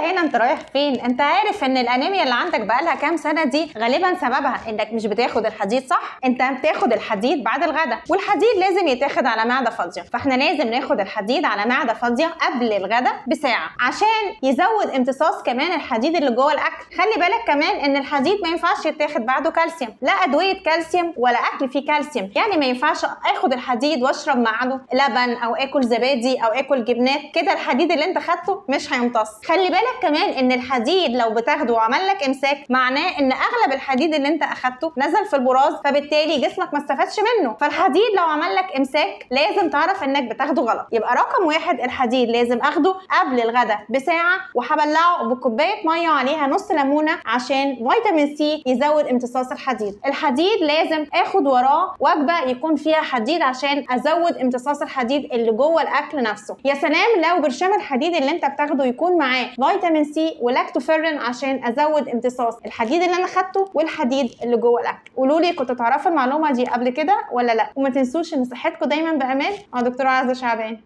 هنا انت رايح فين؟ انت عارف ان الانيميا اللي عندك بقالها كام سنه دي غالبا سببها انك مش بتاخد الحديد صح. انت بتاخد الحديد بعد الغداء، والحديد لازم يتاخد على معده فاضيه، فاحنا لازم ناخد الحديد على معده فاضيه قبل الغداء بساعه عشان يزود امتصاص كمان الحديد اللي جوه الاكل. خلي بالك كمان ان الحديد ما ينفعش يتاخد بعده كالسيوم، لا ادويه كالسيوم ولا اكل فيه كالسيوم. يعني ما ينفعش اخد الحديد واشرب معاه لبن او اكل زبادي او اكل جبنات، كده الحديد اللي انت خدته مش هيمتص. خلي بالك كمان ان الحديد لو بتاخده وعمل لك امساك معناه ان اغلب الحديد اللي انت اخدته نزل في البراز، فبالتالي جسمك ما استفادش منه. فالحديد لو عمل لك امساك لازم تعرف انك بتاخده غلط. يبقى رقم 1 الحديد لازم اخده قبل الغداء بساعه، وهبلعه بكوبايه ميه عليها نص ليمونه عشان فيتامين سي يزود امتصاص الحديد. الحديد لازم اخد وراه وجبه يكون فيها حديد عشان ازود امتصاص الحديد اللي جوه الاكل نفسه. يا سلام لو برشام الحديد اللي انت بتاخده يكون معاه فيتامين سي ولاكتوفيرين عشان ازود امتصاص الحديد اللي انا خدته والحديد اللي جوه الاكل. قولوا لي كنتوا تعرفوا المعلومه دي قبل كده ولا لا؟ وما تنسوش ان صحتكم دايما بامان. انا دكتوره عزه شعبان.